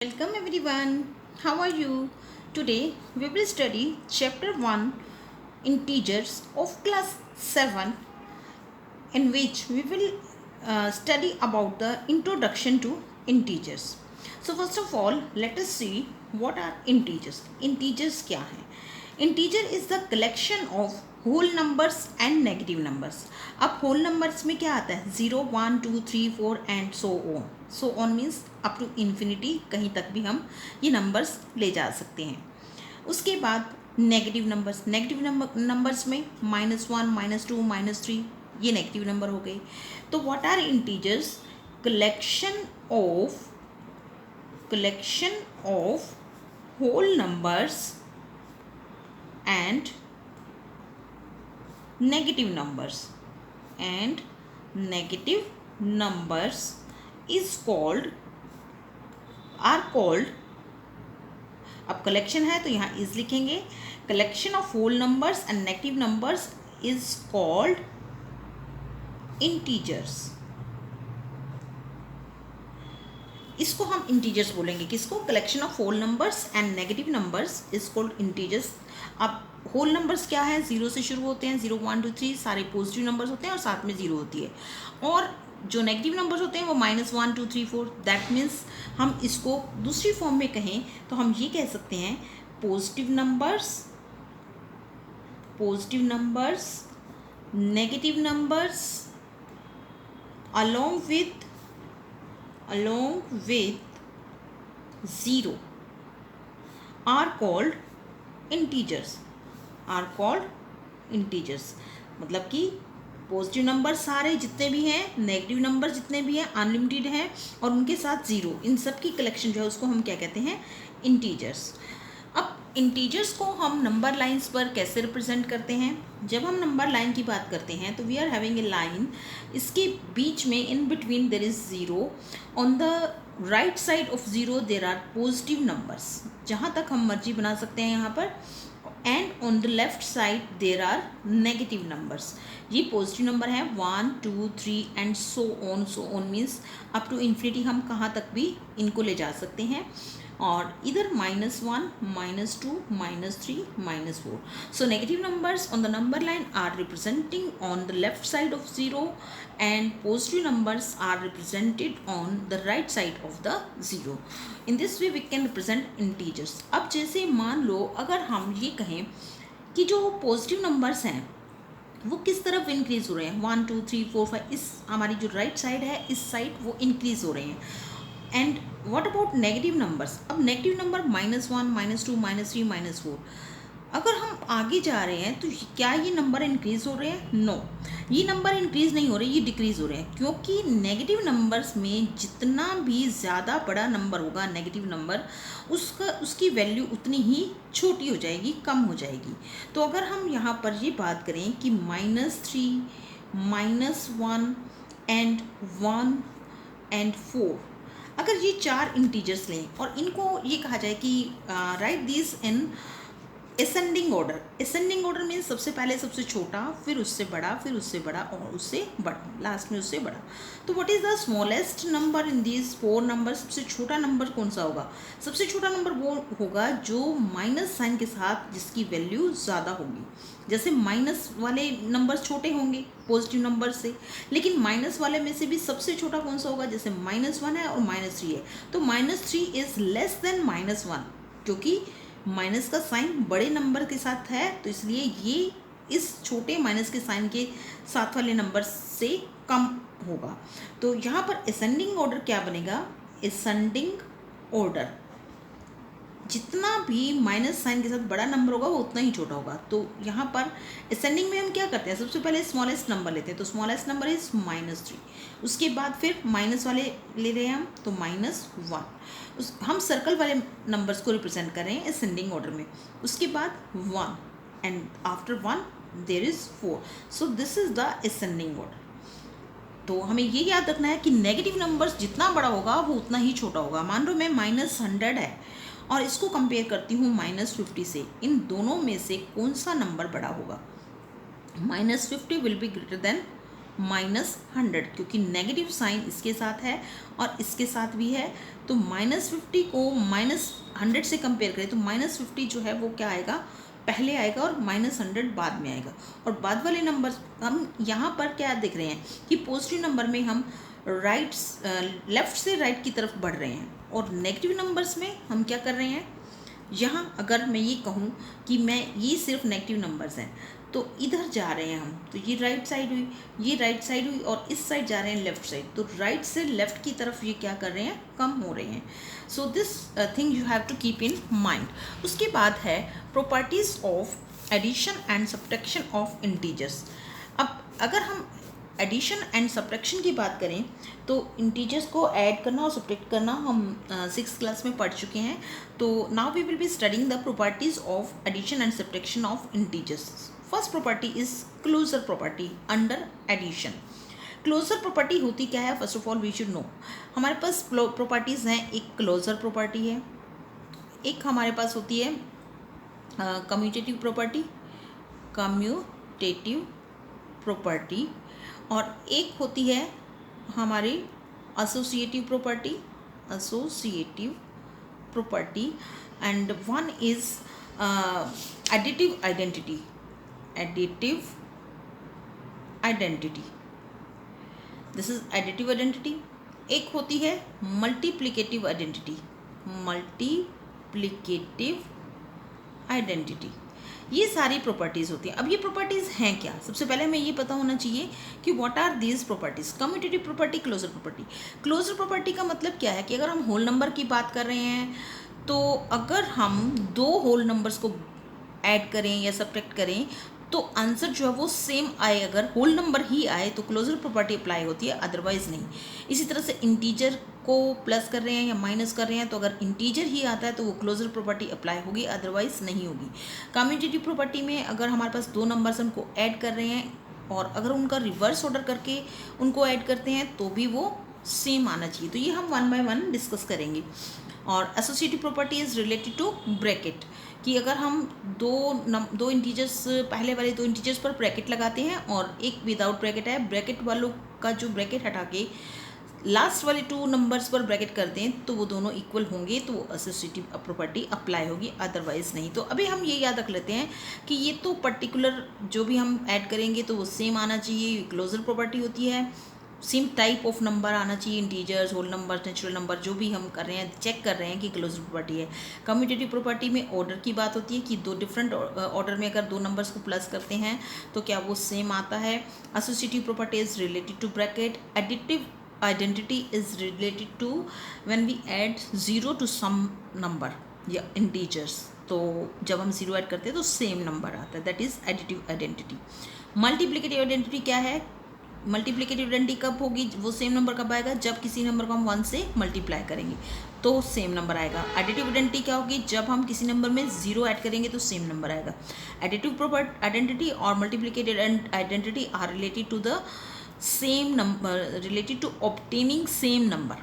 Welcome everyone. How are you? Today we will study chapter 1 integers of class 7, in which we will study about the introduction to integers. So first of all, let us see what are integers. Integers क्या है? Integer is the collection of whole numbers and negative numbers. अब whole numbers में क्या आता है? 0, 1, 2, 3, 4 and so on. So on means up to infinity, कहीं तक भी हम ये numbers ले जा सकते हैं. उसके बाद नेगेटिव नंबर्स में -1, -2, -3 ये नेगेटिव नंबर हो गए. तो what are integers? Collection of whole numbers and negative numbers are called. अब कलेक्शन है तो यहाँ इज लिखेंगे. Collection of whole numbers and negative numbers is called integers. इसको हम इंटीजर्स बोलेंगे. किसको? Collection of whole numbers and negative numbers is called integers. अब होल नंबर्स क्या है? 0 से शुरू होते हैं. 0, 1, 2, 3 सारे पॉजिटिव नंबर्स होते हैं और साथ में 0 होती है. और जो नेगेटिव नंबर्स होते हैं वो -1, 2, 3, 4. दैट मीन्स हम इसको दूसरी फॉर्म में कहें तो हम ये कह सकते हैं positive numbers negative numbers along with 0 are called integers. मतलब कि पॉजिटिव नंबर सारे जितने भी हैं, नेगेटिव नंबर जितने भी हैं, अनलिमिटेड हैं और उनके साथ 0, इन सब की कलेक्शन जो है उसको हम क्या कहते हैं? इंटीजर्स. अब इंटीजर्स को हम नंबर लाइंस पर कैसे रिप्रेजेंट करते हैं? जब हम नंबर लाइन की बात करते हैं तो we are having a line. इसके बीच में in between there is 0. On the right side of 0 there are positive numbers. जहाँ तक हम मर्जी बना सकते हैं यहाँ पर. And on the left side there are negative numbers. ये पॉजिटिव नंबर है 1, 2, 3 and so on means up to infinity हम कहाँ तक भी इनको ले जा सकते हैं. और इधर -1, -2, -3, -4. So negative numbers on the number line are representing on the left side of 0 and positive numbers are represented on the right side of the 0. In this way we can represent integers. अब जैसे मान लो अगर हम ये कहें कि जो positive numbers हैं वो किस तरफ इंक्रीज हो रहे हैं? 1, 2, 3, 4, 5 इस हमारी जो राइट साइड है इस साइड वो इंक्रीज हो रहे हैं. And what about negative numbers? अब नेगेटिव नंबर -1, -2, -3, -4 अगर हम आगे जा रहे हैं तो क्या ये नंबर इंक्रीज हो रहे हैं? नो, ये नंबर इंक्रीज नहीं हो रहे, ये डिक्रीज हो रहे हैं. क्योंकि नेगेटिव नंबर्स में जितना भी ज़्यादा बड़ा नंबर होगा नेगेटिव नंबर, उसकी वैल्यू उतनी ही छोटी हो जाएगी, कम हो जाएगी. तो अगर हम यहाँ पर ये बात करें कि -3, -1 एंड 1 एंड 4, अगर ये 4 इंटीजर्स लें और इनको ये कहा जाए कि right this in ascending order means सबसे पहले सबसे छोटा, फिर उससे बड़ा, फिर उससे बड़ा और उससे बड़ा, लास्ट में उससे बड़ा. तो what is the smallest number in these 4 number? सबसे छोटा नंबर कौन सा होगा? सबसे छोटा नंबर वो होगा जो माइनस साइन के साथ जिसकी वैल्यू ज़्यादा होगी. जैसे माइनस वाले नंबर छोटे होंगे पॉजिटिव नंबर से, लेकिन माइनस वाले में से भी सबसे छोटा कौन सा होगा? जैसे -1 है और -3 है तो -3 इज़ लेस देन -1, क्योंकि माइनस का साइन बड़े नंबर के साथ है तो इसलिए ये इस छोटे माइनस के साइन के साथ वाले नंबर से कम होगा. तो यहाँ पर असेंडिंग ऑर्डर क्या बनेगा? असेंडिंग ऑर्डर जितना भी माइनस साइन के साथ बड़ा नंबर होगा वो उतना ही छोटा होगा. तो यहाँ पर असेंडिंग में हम क्या करते हैं? सबसे पहले स्मॉलेस्ट नंबर लेते हैं. तो स्मॉलेस्ट नंबर इज -3. उसके बाद फिर माइनस वाले ले रहे हैं हम तो -1. हम सर्कल वाले नंबर्स को रिप्रेजेंट कर रहे हैं असेंडिंग ऑर्डर में. उसके बाद 1 and after 1 there is 4. So this is the ascending order. तो हमें ये याद रखना है कि नेगेटिव नंबर्स जितना बड़ा होगा वो उतना ही छोटा होगा. मान लो मैं -100 है और इसको कंपेयर करती हूँ -50 से. इन दोनों में से कौन सा नंबर बड़ा होगा? -50 विल बी ग्रेटर देन -100, क्योंकि नेगेटिव साइन इसके साथ है और इसके साथ भी है, तो -50 को -100 से कंपेयर करें तो -50 जो है वो क्या आएगा, पहले आएगा और -100 बाद में आएगा। और बाद वाले नंबर हम यहाँ पर क्या देख रहे हैं कि पॉजिटिव नंबर में हम लेफ़्ट से राइट की तरफ बढ़ रहे हैं, और नेगेटिव नंबर्स में हम क्या कर रहे हैं, यहाँ अगर मैं ये कहूँ कि ये सिर्फ नेगेटिव नंबर्स हैं तो इधर जा रहे हैं हम, तो ये राइट साइड हुई, ये राइट साइड हुई, और इस साइड जा रहे हैं लेफ़्ट साइड, तो राइट से लेफ़्ट की तरफ ये क्या कर रहे हैं, कम हो रहे हैं। So this thing you have to keep in mind. उसके बाद है properties of addition and subtraction of integers. अब अगर हम एडिशन एंड सब्ट्रैक्शन की बात करें तो इंटीजर्स को ऐड करना और सब्ट्रैक्ट करना हम 6th क्लास में पढ़ चुके हैं। तो now we will be studying the properties of addition and subtraction of integers. First property is closure property under addition. Closure property होती क्या है, first of all we should know. हमारे पास प्रॉपर्टीज़ हैं, एक क्लोजर प्रॉपर्टी है, एक हमारे पास होती है कम्यूटेटिव प्रॉपर्टी, और एक होती है हमारी associative property, and one is additive identity. This is additive identity. एक होती है मल्टीप्लिकेटिव आइडेंटिटी। ये सारी प्रॉपर्टीज़ होती हैं। अब ये प्रॉपर्टीज़ हैं क्या, सबसे पहले हमें ये पता होना चाहिए कि what are these properties. Commutative property, closure property. Closure property का मतलब क्या है कि अगर हम होल नंबर की बात कर रहे हैं तो अगर हम 2 होल नंबर्स को ऐड करें या सब्ट्रैक्ट करें तो आंसर जो है वो सेम आए। अगर होल नंबर ही आए तो क्लोजर प्रॉपर्टी अप्लाई होती है, अदरवाइज़ नहीं। इसी तरह से इंटीजर को प्लस कर रहे हैं या माइनस कर रहे हैं तो अगर इंटीजर ही आता है तो वो क्लोजर प्रॉपर्टी अप्लाई होगी, अदरवाइज़ नहीं होगी। कम्यूटेटिव प्रॉपर्टी में अगर हमारे पास 2 नंबर्स उनको ऐड कर रहे हैं और अगर उनका रिवर्स ऑर्डर करके उनको ऐड करते हैं तो भी वो सेम आना चाहिए। तो ये हम 1 बाय 1 डिस्कस करेंगे। और associative property is related to bracket, कि अगर हम दो इंटीजर्स, पहले वाले 2 इंटीजर्स पर ब्रैकेट लगाते हैं और एक विदाउट ब्रैकेट है, ब्रैकेट वालों का जो ब्रैकेट हटा के लास्ट वाले 2 नंबर्स पर ब्रैकेट कर दें तो वो दोनों इक्वल होंगे, तो वो एसोसिएटिव प्रॉपर्टी अप्लाई होगी, अदरवाइज नहीं। तो अभी हम ये याद रख लेते हैं कि ये तो पर्टिकुलर जो भी हम ऐड करेंगे तो वो सेम आना चाहिए, क्लोजर प्रॉपर्टी होती है। सेम टाइप ऑफ नंबर आना चाहिए, integers, whole number, natural number, जो भी हम कर रहे हैं चेक कर रहे हैं कि क्लोजर प्रॉपर्टी है। कम्यूटेटिव प्रॉपर्टी में ऑर्डर की बात होती है कि 2 डिफरेंट ऑर्डर में अगर 2 नंबर्स को प्लस करते हैं तो क्या वो सेम आता है। Associative property is related to bracket. Additive identity is related to when we add 0 to some number या इंटीजर्स, तो जब हम 0 ऐड करते हैं तो सेम नंबर आता है, that is additive identity. Multiplicative identity क्या है, मल्टीप्लिकेटिव आइडेंटिटी कब होगी, वो सेम नंबर कब आएगा, जब किसी नंबर को हम 1 से मल्टीप्लाई करेंगे तो सेम नंबर आएगा। एडिटिव आइडेंटिटी क्या होगी, जब हम किसी नंबर में 0 ऐड करेंगे तो सेम नंबर आएगा। एडिटिव प्रॉपर्टी आइडेंटिटी और multiplicative identity are related to the same number, related to obtaining same number,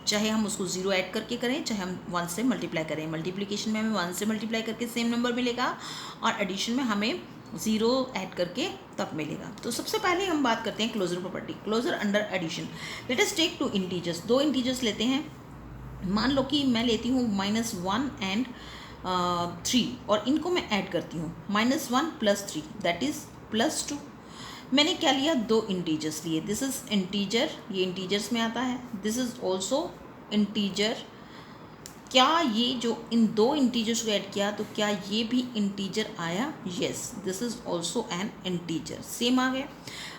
चाहे हम उसको 0 ऐड करके करें चाहे हम 1 से मल्टीप्लाई करें। मल्टीप्लिकेशन में हमें 1 से मल्टीप्लाई करके सेम नंबर मिलेगा और एडिशन में हमें 0 ऐड करके तब मिलेगा। तो सबसे पहले हम बात करते हैं closure property, closure under addition. Let us take 2 integers, 2 integers लेते हैं। मान लो कि मैं लेती हूँ -1 एंड 3 और इनको मैं ऐड करती हूँ, -1 + 3 दैट इज़ +2। मैंने क्या लिया, 2 इंटीजर्स लिए। दिस इज़ इंटीजर, ये इंटीजर्स में आता है, दिस इज़ ऑल्सो इंटीजर। क्या ये जो इन 2 इंटीजर्स को ऐड किया तो क्या ये भी इंटीजर आया, yes, this is also an integer, same आ गया।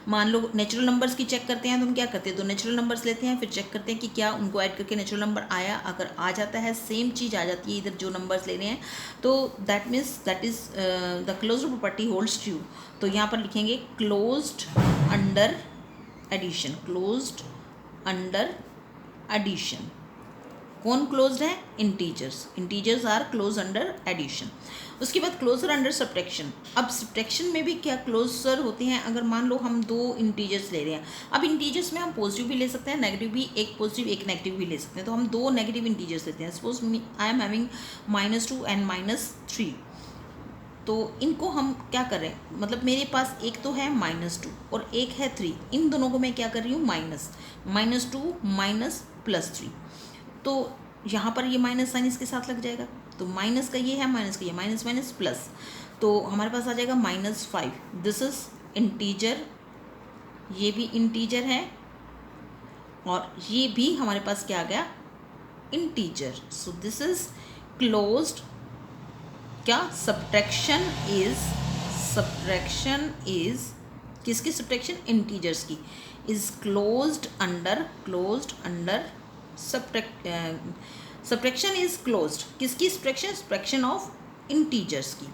मान लो नेचुरल नंबर्स की चेक करते हैं तो हम क्या करते हैं, 2 नेचुरल नंबर्स लेते हैं, फिर चेक करते हैं कि क्या उनको ऐड करके नेचुरल नंबर आया। अगर आ जाता है, सेम चीज़ आ जाती है इधर जो नंबर्स ले रहे हैं, तो that means that is the closure property holds true. तो यहाँ पर लिखेंगे closed under addition, closed under addition. कौन क्लोज्ड है, integers are close under addition. उसके बाद क्लोजर अंडर सब्ट्रैक्शन। अब सब्ट्रैक्शन में भी क्या क्लोजर होते हैं, अगर मान लो हम 2 इंटीजर्स ले रहे हैं, अब इंटीजर्स में हम पॉजिटिव भी ले सकते हैं, नेगेटिव भी, एक पॉजिटिव एक नेगेटिव भी ले सकते हैं। तो हम 2 नेगेटिव इंटीजर्स लेते हैं। Suppose I am having -2 and -3। तो इनको हम क्या कर रहे हैं, मतलब मेरे पास एक तो है -2 और एक है 3, इन दोनों को मैं क्या कर रही हूँ -2 माइनस +3। तो यहाँ पर ये माइनस साइन इसके साथ लग जाएगा, तो माइनस का ये है, माइनस का ये, माइनस माइनस प्लस, तो हमारे पास आ जाएगा -5। दिस इज इंटीजर, ये भी इंटीजर है और ये भी हमारे पास क्या आ गया, integer. So this is closed, क्या, सब्ट्रैक्शन इज किसकी सब्ट्रैक्शन, इंटीजर्स की, is closed under subtraction is closed, किसकी सब्ट्रैक्शन ऑफ इंटीजर्स की।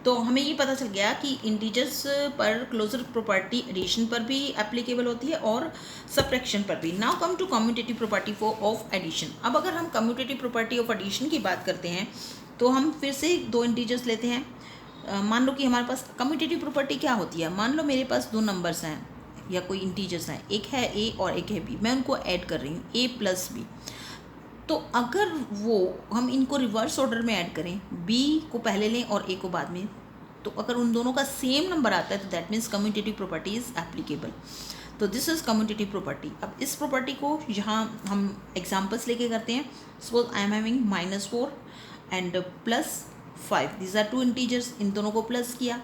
तो हमें ये पता चल गया कि इंटीजर्स पर क्लोजर प्रॉपर्टी एडिशन पर भी एप्लीकेबल होती है और सब्ट्रैक्शन पर भी। Now come to commutative property of addition. अब अगर हम कम्यूटेटिव प्रॉपर्टी ऑफ एडिशन की बात करते हैं तो हम फिर से दो इंटीजर्स लेते हैं। मान लो कि हमारे पास कम्यूटेटिव प्रॉपर्टी क्या होती है, मान लो मेरे पास दो नंबर्स हैं या कोई इंटीजर्स हैं, एक है ए और एक है बी, मैं उनको ऐड कर रही हूँ a + b। तो अगर वो हम इनको रिवर्स ऑर्डर में ऐड करें, b को पहले लें और a को बाद में, तो अगर उन दोनों का सेम नंबर आता है तो that means commutative property is applicable. तो दिस इज कम्यूटेटिव प्रॉपर्टी। अब इस प्रॉपर्टी को यहाँ हम एग्जांपल्स लेके करते हैं। Suppose I am having -4 and +5, these are two integers, इन दोनों को प्लस किया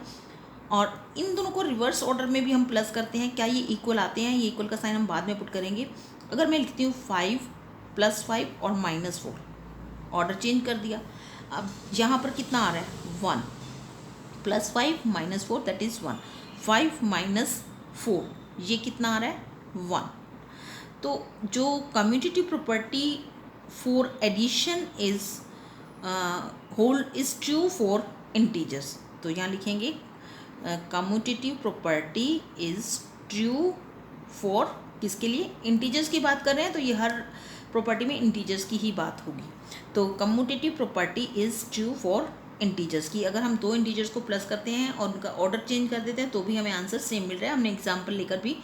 और इन दोनों को रिवर्स ऑर्डर में भी हम प्लस करते हैं। क्या ये इक्वल आते हैं, ये इक्वल का साइन हम बाद में पुट करेंगे। अगर मैं लिखती हूँ 5 + 5 और -4, ऑर्डर चेंज कर दिया। अब यहाँ पर कितना आ रहा है, 1 + 5 - 4 दैट इज़ 1, 5 - 4 ये कितना आ रहा है, 1। तो जो commutative property for addition is hold is true for integers, तो यहाँ लिखेंगे commutative property is true for, किसके लिए, इंटीजर्स की बात कर रहे हैं तो ये हर प्रॉपर्टी में इंटीजर्स की ही बात होगी। तो commutative property is true for integers की। अगर हम दो इंटीजर्स को प्लस करते हैं और उनका ऑर्डर चेंज कर देते हैं तो भी हमें आंसर सेम मिल रहा है, हमने एग्जांपल लेकर भी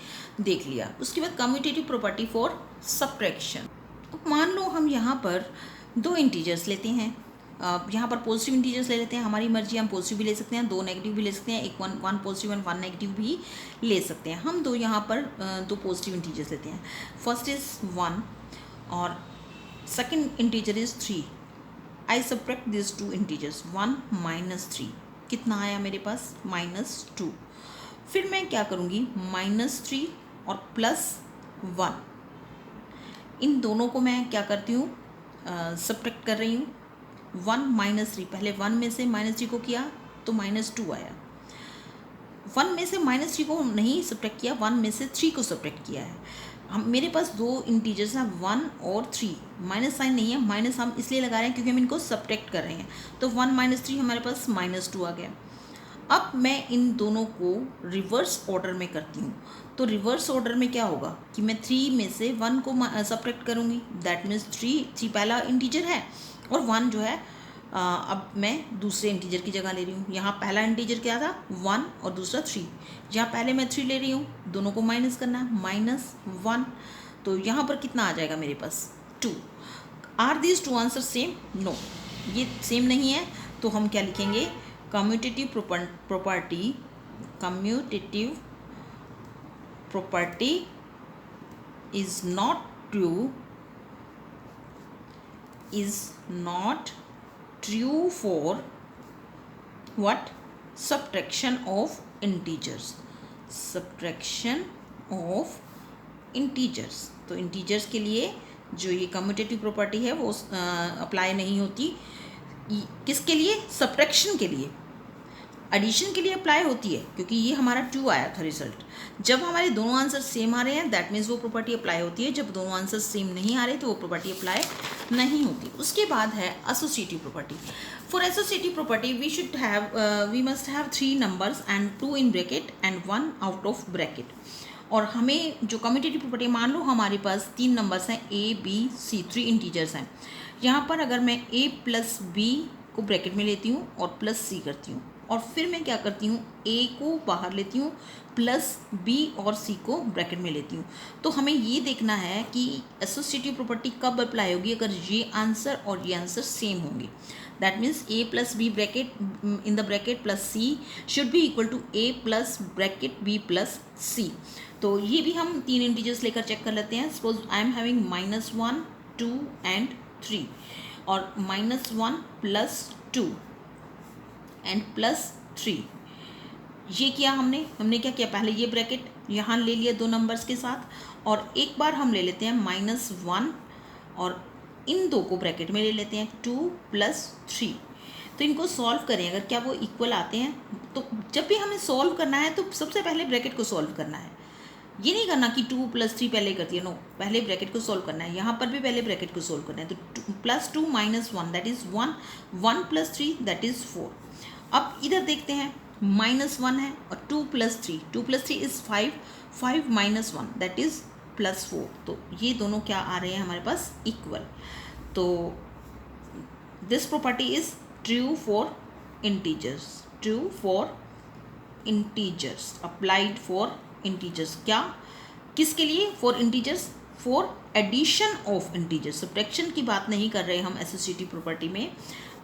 देख लिया। उसके बाद कम्यूटेटिव प्रॉपर्टी फॉर सब्ट्रैक्शन। अब मान लो हम यहाँ पर दो इंटीजर्स लेते हैं, यहाँ पर पॉजिटिव इंटीजर्स ले लेते हैं, हमारी मर्जी, हम पॉजिटिव भी ले सकते हैं, दो नेगेटिव भी ले सकते हैं, एक वन पॉजिटिव एंड 1 नेगेटिव भी ले सकते हैं। हम दो यहाँ पर दो पॉजिटिव इंटीजर्स लेते हैं। फर्स्ट इज़ 1 और second integer is 3। I subtract this two integers, 1 - 3 कितना आया मेरे पास, -2। फिर मैं क्या करूँगी, -3 और +1 इन दोनों को मैं क्या करती हूँ, सब्ट्रैक्ट कर रही हूँ। 1 - 3, पहले 1 में से -3 को किया तो -2 आया। 1 में से -3 को नहीं सब्ट्रैक्ट किया, 1 में से 3 को सब्ट्रैक्ट किया है। हम मेरे पास दो इंटीजर्स हैं 1 और 3, माइनस साइन नहीं है, माइनस हम इसलिए लगा रहे हैं क्योंकि हम इनको सब्ट्रैक्ट कर रहे हैं। तो 1 - 3 हमारे पास -2 आ गया। अब मैं इन दोनों को रिवर्स ऑर्डर में करती हूँ। तो रिवर्स ऑर्डर में क्या होगा कि मैं 3 में से 1 को सब्ट्रैक्ट करूँगी, दैट मीन्स 3 पहला इंटीजर है और 1 जो है अब मैं दूसरे इंटीजर की जगह ले रही हूँ। यहाँ पहला इंटीजर क्या था, 1 और दूसरा 3। यहाँ पहले मैं 3 ले रही हूँ, दोनों को माइनस करना है, -1। तो यहाँ पर कितना आ जाएगा मेरे पास, 2। Are these two answer same, no ये सेम नहीं है। तो हम क्या लिखेंगे, commutative property is not true for what, subtraction of integers, subtraction of integers। तो इंटीजर्स के लिए जो ये कम्यूटेटिव प्रॉपर्टी है वो अप्लाई नहीं होती। किसके लिए, सब्ट्रैक्शन के लिए। एडिशन के लिए अप्लाई होती है क्योंकि ये हमारा 2 आया था रिजल्ट। जब हमारे दोनों आंसर सेम आ रहे हैं दैट मीन्स वो प्रॉपर्टी अप्लाई होती है, जब दोनों आंसर सेम नहीं आ रहे तो वो प्रॉपर्टी अप्लाई नहीं होती। उसके बाद है associative property. For associative property we must have 3 numbers and 2 in bracket and 1 out of bracket. और हमें जो कम्यूटेटिव प्रॉपर्टी, मान लो हमारे पास 3 नंबर्स हैं A, B, C, 3 इंटीजर्स हैं। यहाँ पर अगर मैं A + B को ब्रैकेट में लेती हूँ और +C करती हूँ और फिर मैं क्या करती हूँ, ए को बाहर लेती हूँ प्लस बी और सी को ब्रैकेट में लेती हूँ। तो हमें ये देखना है कि एसोसिएटिव प्रॉपर्टी कब अप्लाई होगी, अगर ये आंसर और ये आंसर सेम होंगे। That means A plus B bracket in the bracket plus C should be equal to A plus bracket B plus C. तो ये भी हम 3 इंटीजर्स लेकर चेक कर लेते हैं। Suppose I am having -1, 2 and 3 और -1 प्लस 2 एंड प्लस 3। ये किया हमने क्या किया, पहले ये ब्रैकेट यहाँ ले लिया 2 नंबर्स के साथ, और एक बार हम ले लेते हैं -1 और इन 2 को ब्रैकेट में ले लेते हैं 2 प्लस 3। तो इनको सॉल्व करें, अगर क्या वो इक्वल आते हैं। तो जब भी हमें सॉल्व करना है तो सबसे पहले ब्रैकेट को सॉल्व करना है, ये नहीं करना कि 2 + 3 पहले कर दिया, नो, पहले ब्रैकेट को सॉल्व करना है। यहाँ पर भी पहले ब्रैकेट को सॉल्व करना है। तो +2 - 1 दैट इज़ 1, 1 + 3 दैट इज़ 4। अब इधर देखते हैं, -1 है और 2 + 3, 2 + 3 इज़ 5, 5 - 1 दैट इज़ +4। तो ये दोनों क्या आ रहे हैं हमारे पास, इक्वल। तो this property is true for integers, true for integers, applied for integers. क्या, किसके लिए, for integers, for addition of integers. Subtraction की बात नहीं कर रहे हम एसोसिएटिव प्रॉपर्टी में।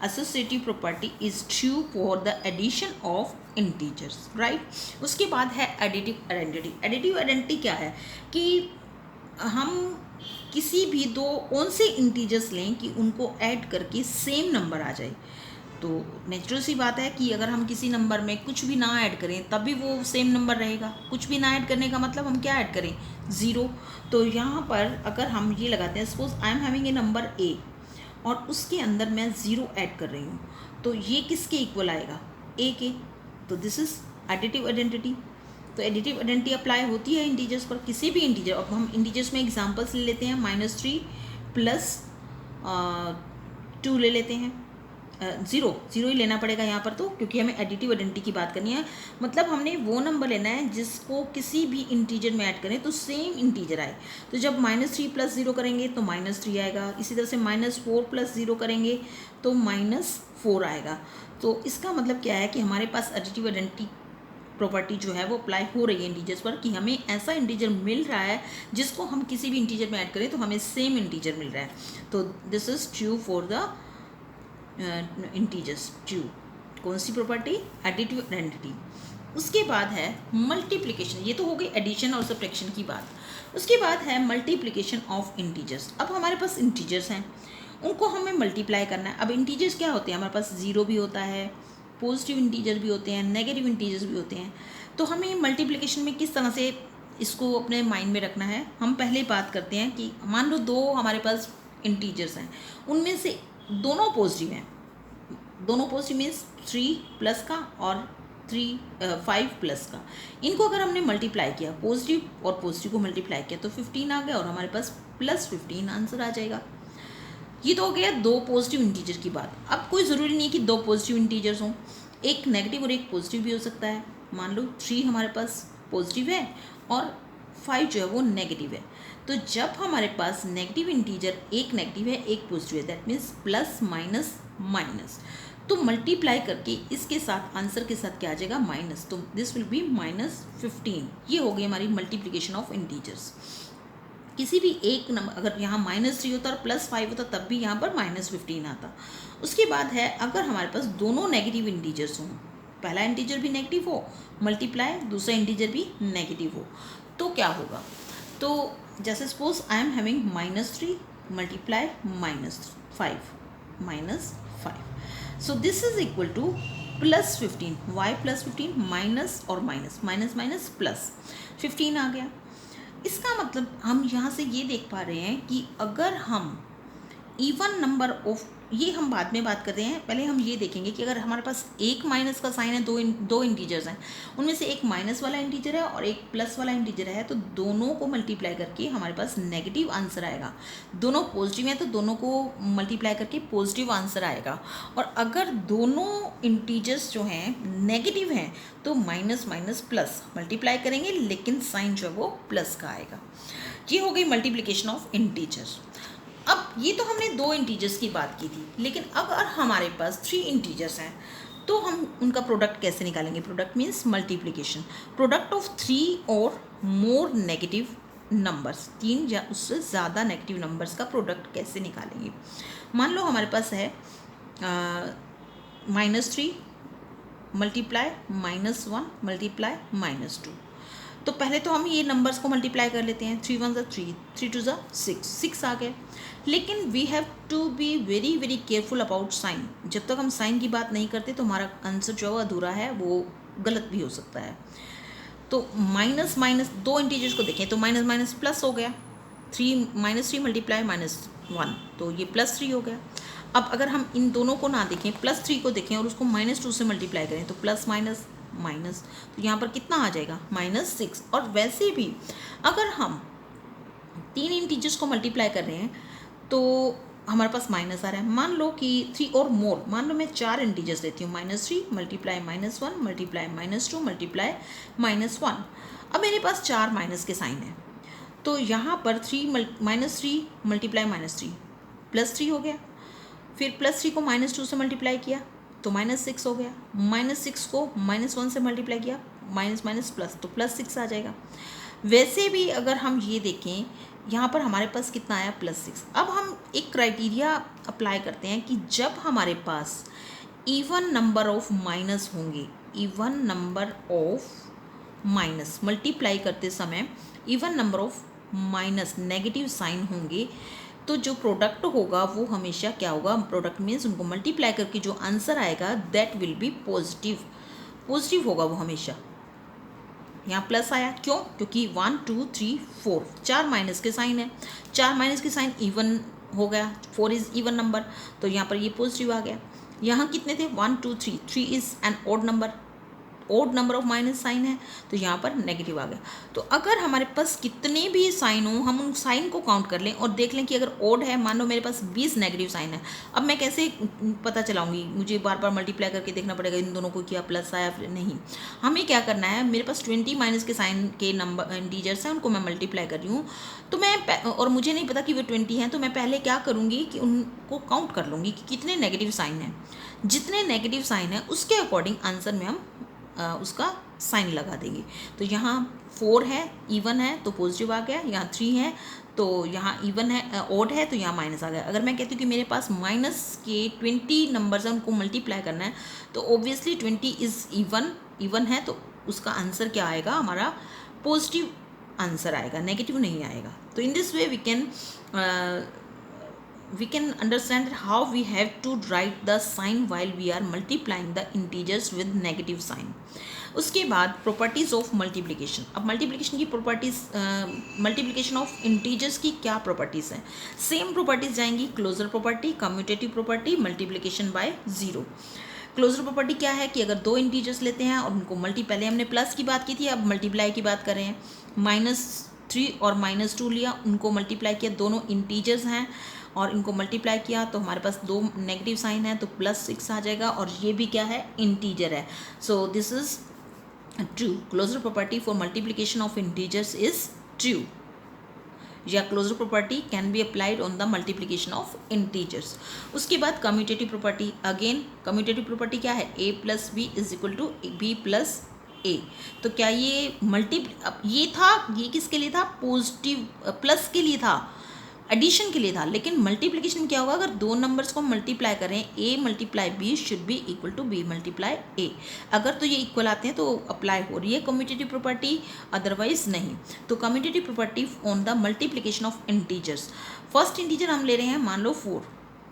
Associative property is true for the addition of integers, right. उसके बाद है एडिटिव आइडेंटिटी। एडिटिव आइडेंटिटी क्या है कि हम किसी भी 2 कौन से इंटीजर्स लें कि उनको ऐड करके सेम नंबर आ जाए। तो नेचुरल सी बात है कि अगर हम किसी नंबर में कुछ भी ना ऐड करें तब भी वो सेम नंबर रहेगा। कुछ भी ना ऐड करने का मतलब हम क्या ऐड करें, 0। तो यहाँ पर अगर हम ये लगाते हैं, suppose I am having a number A और उसके अंदर मैं 0 ऐड कर रही हूँ, तो ये किसके इक्वल आएगा, ए के। तो दिस इज़ एडिटिव आइडेंटिटी। तो एडिटिव आइडेंटिटी अप्लाई होती है इंटीजर्स पर, किसी भी इंटीजर। अब हम इंटीजर्स में एग्जांपल्स ले लेते हैं, -3 प्लस 2 ले लेते हैं, 0 ही लेना पड़ेगा यहाँ पर, तो क्योंकि हमें एडिटिव आइडेंटिटी की बात करनी है। मतलब हमने वो नंबर लेना है जिसको किसी भी इंटीजर में ऐड करें तो सेम इंटीजर आए। तो जब -3 + 0 करेंगे तो -3 आएगा, इसी तरह से -4 + 0 करेंगे तो -4 आएगा। तो इसका मतलब क्या है कि हमारे पास एडिटिव आइडेंटिटी प्रॉपर्टी जो है वो अप्लाई हो रही है इंटीजर्स पर, कि हमें ऐसा इंटीजर मिल रहा है जिसको हम किसी भी इंटीजर में ऐड करें तो हमें सेम इंटीजर मिल रहा है। तो this is true for the integers, true. कौन सी प्रॉपर्टी, एडिटिव आइडेंटिटी। उसके बाद है मल्टीप्लिकेशन। ये तो हो गई एडिशन और सब्ट्रैक्शन की बात। उसके बाद है मल्टीप्लिकेशन ऑफ इंटीजर्स। अब हमारे पास इंटीजर्स हैं, उनको हमें मल्टीप्लाई करना है। अब इंटीजर्स क्या होते हैं, हमारे पास 0 भी होता है, पॉजिटिव इंटीजर भी होते हैं, नेगेटिव इंटीजर्स भी होते हैं। तो हमें मल्टीप्लिकेशन में किस तरह से इसको अपने माइंड में रखना है, हम पहले बात करते हैं कि मान लो 2 हमारे पास इंटीजर्स हैं, उनमें से दोनों पॉजिटिव हैं। दोनों पॉजिटिव मीन्स 3 प्लस का और 5 प्लस का। इनको अगर हमने मल्टीप्लाई किया, पॉजिटिव और पॉजिटिव को मल्टीप्लाई किया तो 15 आ गया और हमारे पास +15 आंसर आ जाएगा। ये तो हो गया 2 पॉजिटिव इंटीजर की बात। अब कोई ज़रूरी नहीं कि 2 पॉजिटिव इंटीजर्स हों, एक नेगेटिव और एक पॉजिटिव भी हो सकता है। मान लो 3 हमारे पास पॉजिटिव है और 5 जो है वो नेगेटिव है। तो जब हमारे पास नेगेटिव इंटीजर, एक नेगेटिव है एक पॉजिटिव है, that means plus minus minus, तो मल्टीप्लाई करके इसके साथ आंसर के साथ क्या आ जाएगा, माइनस। तो दिस विल बी -15। ये हो गई हमारी मल्टीप्लिकेशन ऑफ इंटीजर्स। किसी भी एक नंबर, अगर यहाँ -3 होता और +5 होता तब भी यहाँ पर -15 आता। उसके बाद है अगर हमारे पास दोनों नेगेटिव इंटीजर्स हों, पहला इंटीजर भी नेगेटिव हो मल्टीप्लाई, दूसरा इंटीजर भी नेगेटिव हो, तो क्या होगा। तो जैसे suppose I am having -3 multiply -5, so this is equal to +15। Why +15, minus और माइनस, माइनस माइनस प्लस 15 आ गया। इसका मतलब हम यहाँ से ये देख पा रहे हैं कि अगर हम इवन नंबर ऑफ, ये हम बाद में बात करते हैं, पहले हम ये देखेंगे कि अगर हमारे पास एक माइनस का साइन है, दो इंटीजर्स हैं, उनमें से एक माइनस वाला इंटीजर है और एक प्लस वाला इंटीजर है, तो दोनों को मल्टीप्लाई करके हमारे पास नेगेटिव आंसर आएगा। दोनों पॉजिटिव हैं तो दोनों को मल्टीप्लाई करके पॉजिटिव आंसर आएगा। और अगर दोनों इंटीजर्स जो हैं नेगेटिव हैं तो माइनस माइनस प्लस मल्टीप्लाई करेंगे, लेकिन साइन जो है वो प्लस का आएगा। ये हो गई मल्टीप्लिकेशन ऑफ इंटीजर्स। अब ये तो हमने 2 इंटीजर्स की बात की थी, लेकिन अगर हमारे पास 3 इंटीजर्स हैं तो हम उनका प्रोडक्ट कैसे निकालेंगे? Product means multiplication. Product of 3 और मोर नेगेटिव नंबर्स, 3 या उससे ज़्यादा नेगेटिव नंबर्स का प्रोडक्ट कैसे निकालेंगे? मान लो हमारे पास है -3 मल्टीप्लाई -1 मल्टीप्लाई -2। तो पहले तो हम ये नंबर्स को मल्टीप्लाई कर लेते हैं। 3 1 3, 3 2 6, 6 आ गए। लेकिन we have to be very very careful about sign. जब तक हम साइन की बात नहीं करते तो हमारा आंसर जो अधूरा है वो गलत भी हो सकता है। तो माइनस माइनस दो इंटीजर्स को देखें तो माइनस माइनस प्लस हो गया। -3 मल्टीप्लाई -1 तो ये +3 हो गया। अब अगर हम इन दोनों को ना देखें, +3 को देखें और उसको -2 से मल्टीप्लाई करें तो प्लस माइनस माइनस, तो यहाँ पर कितना आ जाएगा? -6। और वैसे भी अगर हम 3 इंटीजर्स को मल्टीप्लाई कर रहे हैं तो हमारे पास माइनस आ रहा है। मान लो कि 3 और मोर, मान लो मैं 4 इंटीजर्स लेती हूँ, -3 मल्टीप्लाई -1 मल्टीप्लाई -2 मल्टीप्लाई -1। अब मेरे पास 4 माइनस के साइन है, तो यहाँ पर -3 मल्टीप्लाई -3 +3 हो गया। फिर +3 को -2 से मल्टीप्लाई किया तो -6 हो गया। -6 को -1 से मल्टीप्लाई किया, माइनस माइनस प्लस, तो +6 आ जाएगा। वैसे भी अगर हम ये देखें, यहाँ पर हमारे पास कितना आया? +6। अब हम एक क्राइटेरिया अप्लाई करते हैं कि जब हमारे पास इवन नंबर ऑफ माइनस होंगे, even number of minus multiply करते समय even number of minus negative sign होंगे, तो जो प्रोडक्ट होगा वो हमेशा क्या होगा? प्रोडक्ट मीन्स उनको मल्टीप्लाई करके जो आंसर आएगा that will be positive. Positive होगा वो हमेशा। यहाँ प्लस आया क्यों? क्योंकि 1 2 3 4 4 माइनस के साइन है, 4 माइनस के साइन इवन हो गया, 4 इज़ इवन नंबर, तो यहाँ पर ये पॉजिटिव आ गया। यहाँ कितने थे? 1 2 3, 3 is an odd number, odd number of minus sign है, तो यहाँ पर नेगेटिव आ गया। तो अगर हमारे पास कितने भी साइन हो, हम उन साइन को काउंट कर लें और देख लें कि अगर ओड है, मान लो मेरे पास 20 नेगेटिव साइन है, अब मैं कैसे पता चलाऊंगी? मुझे बार बार मल्टीप्लाई करके देखना पड़ेगा इन दोनों को, क्या प्लस आया फिर नहीं। हमें क्या करना है, मेरे पास 20 माइनस के साइन के नंबर इंटीजर्स हैं, उनको मैं मल्टीप्लाई कर रही हूँ, तो मैं और मुझे नहीं पता कि वो 20 हैं, तो मैं पहले क्या करूँगी कि उनको काउंट कर लूँगी कि कितने नेगेटिव साइन हैं। जितने नेगेटिव साइन है उसके अकॉर्डिंग आंसर में हम उसका साइन लगा देंगे। तो यहाँ 4 है, इवन है तो पॉजिटिव आ गया, यहाँ 3 है तो यहाँ इवन है, ओड है तो यहाँ माइनस आ गया। अगर मैं कहती हूँ कि मेरे पास माइनस के 20 नंबर्स हैं, उनको मल्टीप्लाई करना है, तो ऑब्वियसली 20 इज़ इवन है, तो उसका आंसर क्या आएगा? हमारा पॉजिटिव आंसर आएगा, नेगेटिव नहीं आएगा। तो in this way we can understand how we have to write the sign while we are multiplying the integers with negative sign. उसके बाद प्रॉपर्टीज़ ऑफ मल्टीप्लिकेशन। अब मल्टीप्लिकेशन की प्रॉपर्टीज़, मल्टीप्लिकेशन ऑफ इंटीजर्स की क्या properties हैं? Same properties जाएंगी, closure property, commutative property, multiplication by zero. Closure property क्या है कि अगर दो इंटीजर्स लेते हैं और उनको पहले हमने प्लस की बात की थी, अब मल्टीप्लाई की बात कर रहे हैं। -3 और -2 लिया, उनको मल्टीप्लाई किया, दोनों इंटीजर्स हैं और इनको मल्टीप्लाई किया तो हमारे पास 2 नेगेटिव साइन है, तो +6 आ जाएगा, और ये भी क्या है? इंटीजर है। So this is true. Closure property for multiplication of integers is true, या closure property can be applied on the multiplication of integers. उसके बाद commutative property. Again commutative property क्या है? a + b = b + a। तो क्या ये ये किसके लिए था? पॉजिटिव प्लस के लिए था, एडिशन के लिए था। लेकिन मल्टीप्लिकेशन में क्या होगा? अगर दो नंबर्स को मल्टीप्लाई करें, a × b should be equal to b × a। अगर तो ये इक्वल आते हैं तो अप्लाई हो रही है कम्यूटेटिव प्रॉपर्टी, अदरवाइज नहीं। तो commutative property on the multiplication of integers. First integer हम ले रहे हैं मान लो 4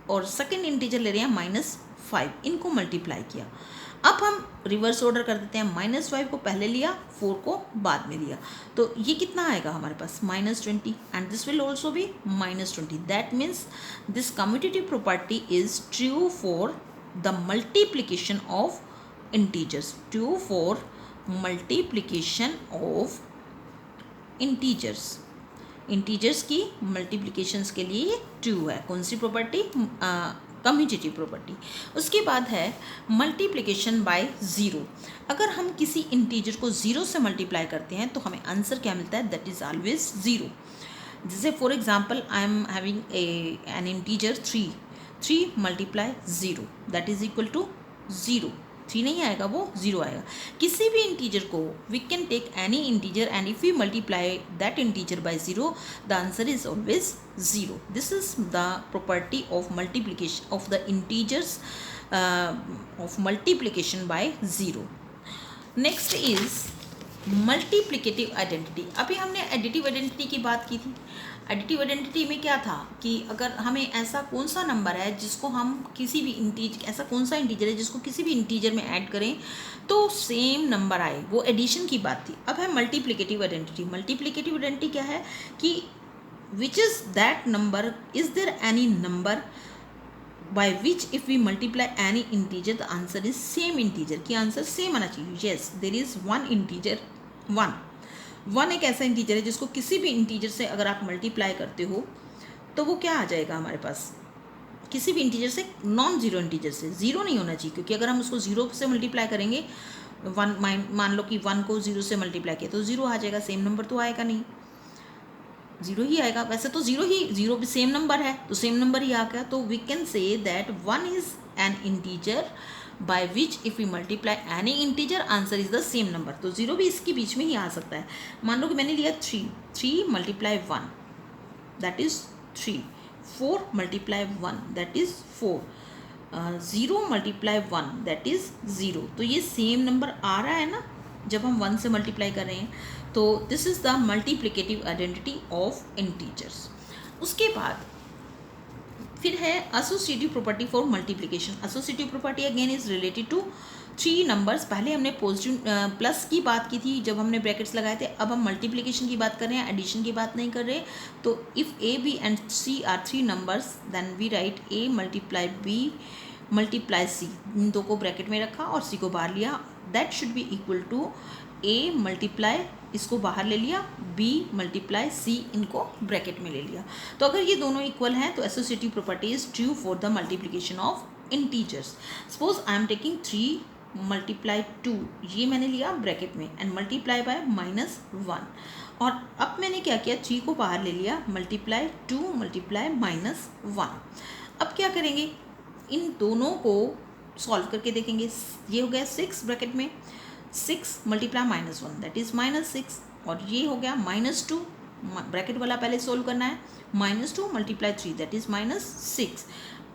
और सेकेंड इंटीजर ले रहे हैं -5, इनको मल्टीप्लाई किया। अब हम रिवर्स ऑर्डर कर देते हैं, -5 को पहले लिया, 4 को बाद में लिया, तो ये कितना आएगा हमारे पास? -20, and this will also be -20। That means this commutative property is true for the multiplication of integers, true for multiplication of integers. Integers की मल्टीप्लिकेशंस के लिए ये ट्रू है। कौन सी प्रॉपर्टी? Commutative property. उसके बाद है मल्टीप्लिकेशन बाय ज़ीरो। अगर हम किसी इंटीजर को 0 से मल्टीप्लाई करते हैं तो हमें आंसर क्या मिलता है? That is always 0। जैसे for example I am having an integer 3 × 0 that is equal to 0। 3 नहीं आएगा, वो 0 आएगा। किसी भी इंटीजर को we can take any integer and if we multiply that integer by 0 the answer is always 0। This is the property of multiplication of the integers of multiplication by 0। Next is multiplicative identity. अभी हमने additive identity की बात की थी। Additive identity में क्या था कि अगर हमें ऐसा कौन सा नंबर है जिसको हम किसी भी ऐसा कौन सा इंटीजर है जिसको किसी भी इंटीजर में ऐड करें तो सेम नंबर आए, वो एडिशन की बात थी। अब है मल्टीप्लिकेटिव आइडेंटिटी। मल्टीप्लिकेटिव आइडेंटिटी क्या है कि which is that number, is there any number by which if we multiply any integer the answer is same integer, की आंसर सेम आना चाहिए। yes there is one integer 1 एक ऐसा integer है जिसको किसी भी इंटीजर से अगर आप मल्टीप्लाई करते हो तो वो क्या आ जाएगा हमारे पास, किसी भी इंटीजर से, नॉन जीरो इंटीजर से। जीरो नहीं होना चाहिए क्योंकि अगर हम उसको जीरो से मल्टीप्लाई करेंगे, मान लो कि 1 को 0 से मल्टीप्लाई किया तो 0 आ जाएगा, सेम नंबर तो आएगा नहीं, 0 ही आएगा। वैसे तो 0 भी सेम नंबर है तो सेम नंबर ही आ गया। तो we can say that 1 is an integer by which if we multiply any integer answer is the same number. तो 0 भी इसके बीच में ही आ सकता है। मान लो कि मैंने लिया 3 multiply 1 that is 3, 4 multiply 1 that is 4, 0 multiply 1 that is 0। तो ये सेम नंबर आ रहा है ना जब हम 1 से मल्टीप्लाई कर रहे हैं। तो this is the multiplicative identity of integers. उसके बाद फिर है associative property for multiplication. Associative property again is related to 3 numbers. पहले हमने पॉजिटिव प्लस की बात की थी जब हमने ब्रैकेट्स लगाए थे, अब हम मल्टीप्लिकेशन की बात कर रहे हैं, एडिशन की बात नहीं कर रहे। तो if A B and C are 3 numbers then we write A multiply B multiply C, इन दो को ब्रैकेट में रखा और सी को बाहर लिया, that should be equal to a multiply, इसको बाहर ले लिया, बी मल्टीप्लाई सी, इनको ब्रैकेट में ले लिया। तो अगर ये दोनों इक्वल हैं तो associative property is true for the multiplication of integers. Suppose I am taking 3 multiply 2, ये मैंने लिया ब्रैकेट में, एंड मल्टीप्लाई बाय -1, और अब मैंने क्या किया, 3 को बाहर ले लिया, मल्टीप्लाई 2 मल्टीप्लाई -1। अब क्या करेंगे, इन दोनों को सॉल्व करके देखेंगे। ये हो गया 6 ब्रैकेट में, 6 मल्टीप्लाई -1 दैट इज़ -6, और ये हो गया -2, ब्रैकेट वाला पहले सोल्व करना है, -2 multiply 3 that is -6।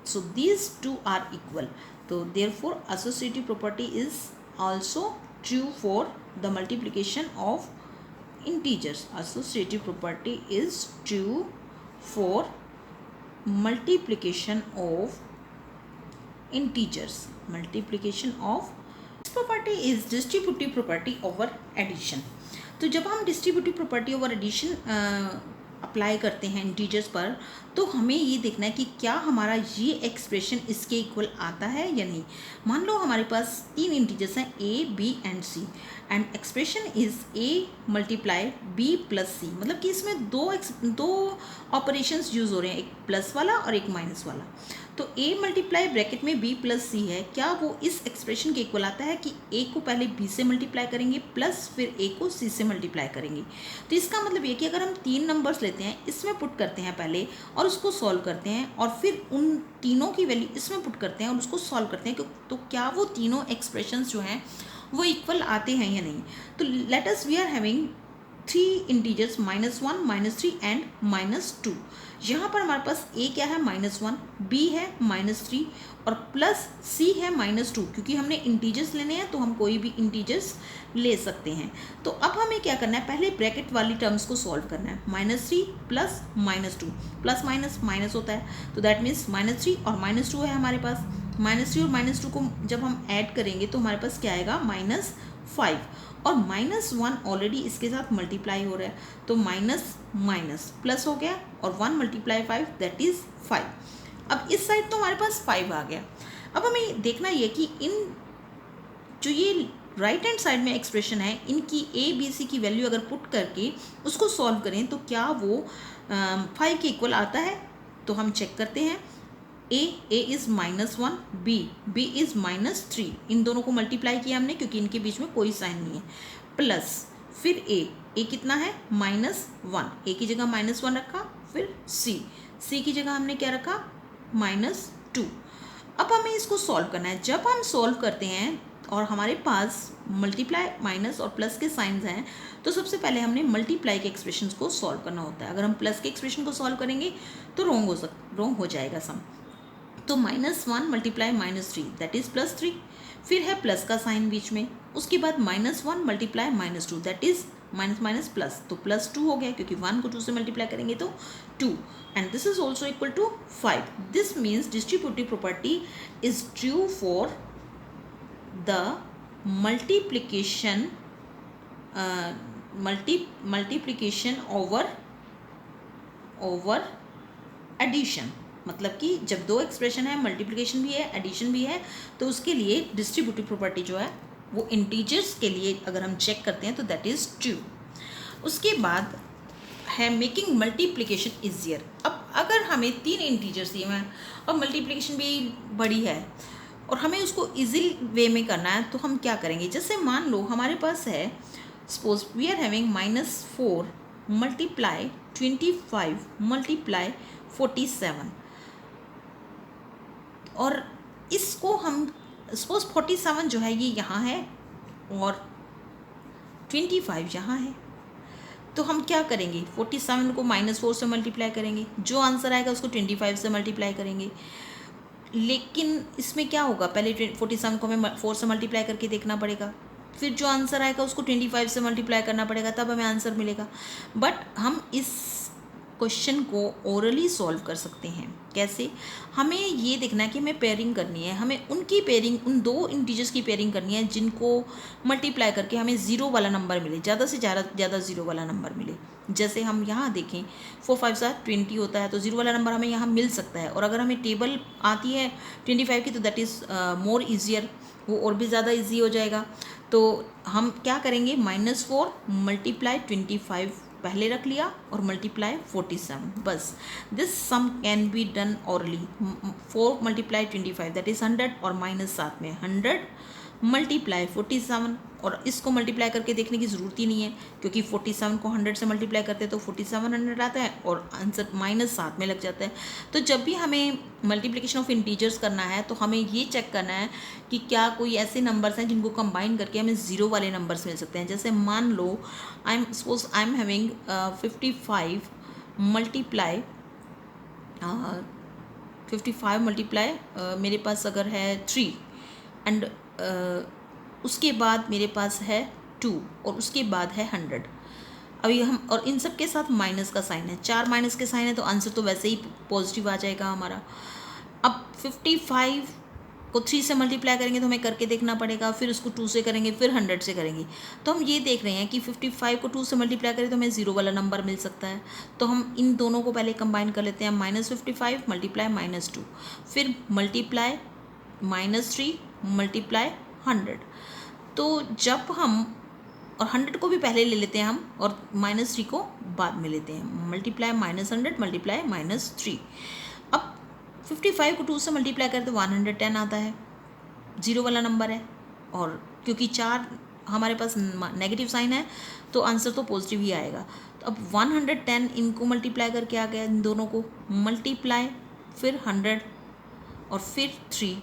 So these two are equal. तो therefore associative property is also true for the multiplication of integers. Associative property is true for multiplication of integers, multiplication of this property is distributive property over addition। तो जब हम distributive property over addition apply करते हैं integers पर तो हमें ये देखना है कि क्या हमारा ये एक्सप्रेशन इसके इक्वल आता है या नहीं। मान लो हमारे पास 3 इंटीजर्स हैं A B and C, and expression is A multiply B plus C, मतलब कि इसमें दो ऑपरेशंस यूज़ हो रहे हैं, एक प्लस वाला और एक माइनस वाला। तो a मल्टीप्लाई ब्रैकेट में b प्लस सी है, क्या वो इस एक्सप्रेशन के इक्वल आता है कि a को पहले b से मल्टीप्लाई करेंगे प्लस फिर a को c से मल्टीप्लाई करेंगे। तो इसका मतलब ये कि अगर हम 3 नंबर्स लेते हैं, इसमें पुट करते हैं पहले और उसको सॉल्व करते हैं, और फिर उन तीनों की वैल्यू इसमें पुट करते हैं और उसको सॉल्व करते हैं, तो क्या वो तीनों एक्सप्रेशंस जो हैं वो इक्वल आते हैं या नहीं। तो let us we are having 3 integers -1 -3 and -2। यहाँ पर हमारे पास a क्या है -1, b है -3 और प्लस c है -2। क्योंकि हमने इंटीजर्स लेने हैं तो हम कोई भी इंटीजर्स ले सकते हैं। तो अब हमें क्या करना है, पहले ब्रैकेट वाली टर्म्स को सॉल्व करना है। -3 प्लस -2, प्लस माइनस माइनस होता है, तो दैट मीन्स -3 और -2 है हमारे पास। -3 और -2 को जब हम ऐड करेंगे तो हमारे पास क्या आएगा, -5, और -1 ऑलरेडी इसके साथ मल्टीप्लाई हो रहा है, तो माइनस माइनस प्लस हो गया, और 1 मल्टीप्लाई 5 दैट इज़ 5। अब इस साइड तो हमारे पास 5 आ गया। अब हमें देखना ये कि इन जो ये राइट हैंड साइड में एक्सप्रेशन है, इनकी a b c की वैल्यू अगर पुट करके उसको सॉल्व करें तो क्या वो 5 के इक्वल आता है। तो हम चेक करते हैं, a इज़ -1, b इज़ -3, इन दोनों को मल्टीप्लाई किया हमने क्योंकि इनके बीच में कोई साइन नहीं है, प्लस फिर a कितना है -1, a की जगह -1 रखा, फिर c की जगह हमने क्या रखा, -2। अब हमें इसको सॉल्व करना है। जब हम सॉल्व करते हैं और हमारे पास मल्टीप्लाई, माइनस और प्लस के साइंस हैं, तो सबसे पहले हमने मल्टीप्लाई के एक्सप्रेशन को सॉल्व करना होता है। अगर हम प्लस के एक्सप्रेशन को सॉल्व करेंगे तो रॉन्ग हो जाएगा सम। तो -1 मल्टीप्लाई -3 दैट इज़ +3। फिर है प्लस का साइन बीच में, उसके बाद -1 multiply -2 that is minus minus plus, तो +2 हो गया क्योंकि 1 को 2 से मल्टीप्लाई करेंगे तो 2, and this is also equal to 5। This means distributive property is true for the multiplication over addition. मतलब कि जब दो एक्सप्रेशन है, मल्टीप्लिकेशन भी है, एडिशन भी है, तो उसके लिए डिस्ट्रीब्यूटिव प्रॉपर्टी जो है वो इंटीजर्स के लिए अगर हम चेक करते हैं तो दैट इज़ ट्रू। उसके बाद है मेकिंग मल्टीप्लिकेशन इजियर। अब अगर हमें 3 इंटीजर्स दिए हैं और मल्टीप्लिकेशन भी बड़ी है और हमें उसको इजी वे में करना है, तो हम क्या करेंगे? जैसे मान लो हमारे पास है, suppose we are having -4 multiply 25 multiply 47, और इसको हम सपोज 47 जो है ये यहाँ है और 25 यहाँ है, तो हम क्या करेंगे? 47 को -4 से मल्टीप्लाई करेंगे, जो आंसर आएगा उसको 25 से मल्टीप्लाई करेंगे। लेकिन इसमें क्या होगा? पहले 47 को हमें 4 से मल्टीप्लाई करके देखना पड़ेगा, फिर जो आंसर आएगा उसको 25 से मल्टीप्लाई करना पड़ेगा, तब हमें आंसर मिलेगा। बट हम इस क्वेश्चन को ओरली सॉल्व कर सकते हैं। कैसे? हमें ये देखना है कि हमें पेयरिंग करनी है, हमें उनकी पेयरिंग, उन दो इंटीजर्स की पेयरिंग करनी है जिनको मल्टीप्लाई करके हमें ज़ीरो वाला नंबर मिले, ज़्यादा से ज़्यादा ज़ीरो वाला नंबर मिले। जैसे हम यहाँ देखें 4 5 20 होता है, तो ज़ीरो वाला नंबर हमें यहाँ मिल सकता है। और अगर हमें टेबल आती है 25 की, तो दैट इज़ मोर ईजियर, वो और भी ज़्यादा ईजी हो जाएगा। तो हम क्या करेंगे? -4 मल्टीप्लाई 25 पहले रख लिया और मल्टीप्लाई 47, बस। This sum can be done orally. 4 multiply 25 that is 100, और माइनस साथ में 100 मल्टीप्लाई 47, और इसको मल्टीप्लाई करके देखने की ज़रूरत ही नहीं है क्योंकि 47 को 100 से मल्टीप्लाई करते हैं तो 4700 आता है और आंसर माइनस साथ में लग जाता है। तो जब भी हमें मल्टीप्लिकेशन ऑफ इंटीजर्स करना है तो हमें ये चेक करना है कि क्या कोई ऐसे नंबर्स हैं जिनको कंबाइन करके हमें ज़ीरो वाले नंबर्स मिल सकते हैं। जैसे मान लो I am having 55 multiply 55 multiply मेरे पास अगर है 3 एंड उसके बाद मेरे पास है 2 और उसके बाद है 100। अभी हम, और इन सब के साथ माइनस का साइन है, 4 माइनस के साइन है, तो आंसर तो वैसे ही पॉजिटिव आ जाएगा हमारा। अब 55 को 3 से मल्टीप्लाई करेंगे तो हमें करके देखना पड़ेगा, फिर उसको 2 से करेंगे, फिर 100 से करेंगे। तो हम ये देख रहे हैं कि 55 को 2 से मल्टीप्लाई करें तो हमें ज़ीरो वाला नंबर मिल सकता है। तो हम इन दोनों को पहले कंबाइन कर लेते हैं, -55 मल्टीप्लाई -2, फिर मल्टीप्लाई -3 मल्टीप्लाई 100। तो जब हम, और 100 को भी पहले ले लेते हैं हम और -3 को बाद में लेते हैं, मल्टीप्लाई -100 मल्टीप्लाई -3। अब 55 को 2 से मल्टीप्लाई करें तो 110 आता है, ज़ीरो वाला नंबर है, और क्योंकि 4 हमारे पास नेगेटिव साइन है तो आंसर तो पॉजिटिव ही आएगा। तो अब 110 इनको मल्टीप्लाई करके आ गया, इन दोनों को मल्टीप्लाई, फिर 100 और फिर 3।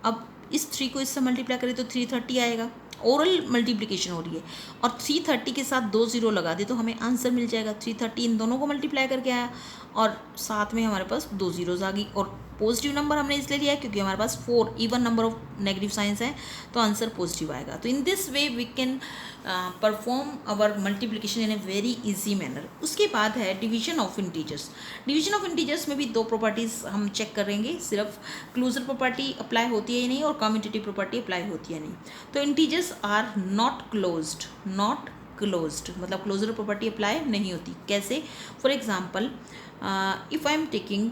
अब इस 3 को इससे मल्टीप्लाई करें तो 330 आएगा। ओरल मल्टीप्लिकेशन हो रही है और 330 के साथ 2 ज़ीरो लगा दे तो हमें आंसर मिल जाएगा। 330 इन दोनों को मल्टीप्लाई करके आया और साथ में हमारे पास 2 ज़ीरोज़ आ गई, और पॉजिटिव नंबर हमने इसलिए लिया है क्योंकि हमारे पास 4 even number of negative signs है, तो आंसर पॉजिटिव आएगा। तो in this way we can perform our multiplication in a very easy manner. उसके बाद है division of integers. Division of integers में भी 2 प्रॉपर्टीज़ हम चेक करेंगे, सिर्फ क्लोजर प्रॉपर्टी अप्लाई होती है या नहीं और कम्यूटेटिव प्रॉपर्टी अप्लाई होती है नहीं। तो इंटीजर्स आर नॉट क्लोज्ड मतलब क्लोजर प्रॉपर्टी अप्लाई नहीं होती। कैसे? For example if I am taking,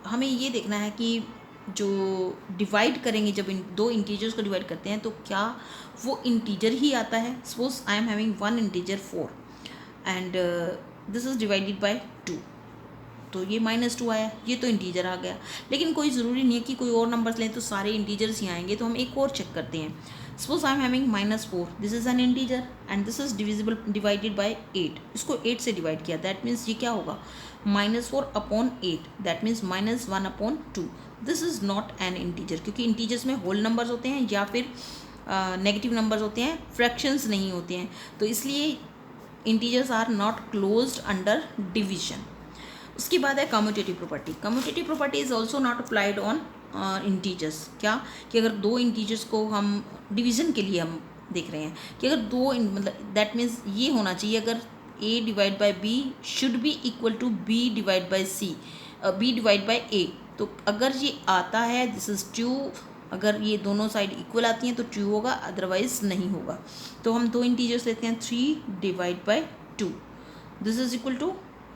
हमें ये देखना है कि जो डिवाइड करेंगे, जब इन 2 इंटीजर्स को डिवाइड करते हैं तो क्या वो इंटीजर ही आता है। Suppose I am having 1 integer 4 and this is divided by 2, तो ये -2 आया, ये तो इंटीजर आ गया। लेकिन कोई ज़रूरी नहीं है कि कोई और नंबर्स लें तो सारे इंटीजर्स ही आएंगे, तो हम एक और चेक करते हैं। Suppose I am having -4, this is an integer and this is divided by 8, इसको 8 से डिवाइड किया, दैट मीन्स ये क्या होगा? -4 upon 8, that means -1 upon 2, this is not an integer, क्योंकि इंटीजर्स में होल नंबर्स होते हैं या फिर नेगेटिव नंबर्स होते हैं, फ्रैक्शंस नहीं होते हैं, तो इसलिए integers are not closed under division. उसके बाद है commutative property. Commutative property is also not applied on integers. क्या कि अगर दो इंटीजर्स को हम डिवीजन के लिए हम देख रहे हैं कि अगर दो मतलब दैट मीन्स ये होना चाहिए, अगर a divide by b should be equal to b divide by c, b divide by a, तो अगर ये आता है दिस इज़ ट्रू, अगर ये दोनों साइड इक्वल आती हैं तो ट्रू होगा, अदरवाइज नहीं होगा। तो हम दो इंटीजर्स लेते हैं 3 divide by 2, this is equal to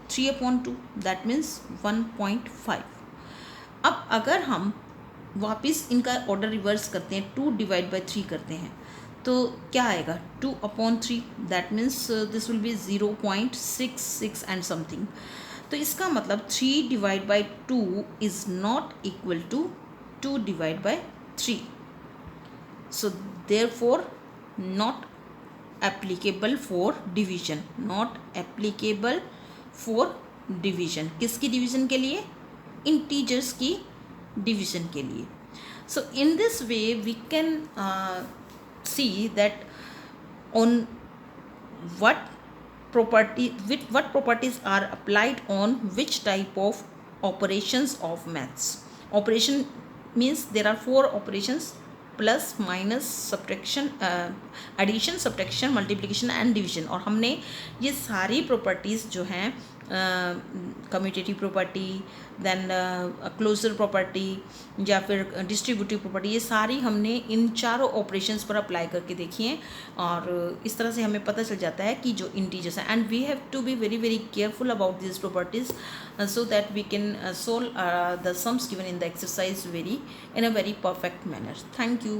3/2, that means 1.5। अब अगर हम वापस इनका ऑर्डर रिवर्स करते हैं, 2 डिवाइड बाई 3 करते हैं, तो क्या आएगा 2/3, that means this will be 0.66 and something. तो इसका मतलब 3 divide by 2 is not equal to 2 divide by 3, so therefore not applicable for division, not applicable for division. किसकी डिवीजन के लिए? इंटीजर्स की डिवीजन के लिए। So in this way we can see that on what properties are applied on which type of operations of maths. Operation means there are 4 operations: plus, minus, subtraction, addition, subtraction, multiplication and division. और हमने ये सारी properties जो हैं commutative property, then closure property या फिर distributive property, ये सारी हमने इन चारों ऑपरेशंस पर अप्लाई करके देखी हैं। और इस तरह से हमें पता चल जाता है कि जो इंटीजर्स हैं, and we have to be very very careful about this properties so that we can solve the sums given in the exercise in a very perfect manner. Thank you.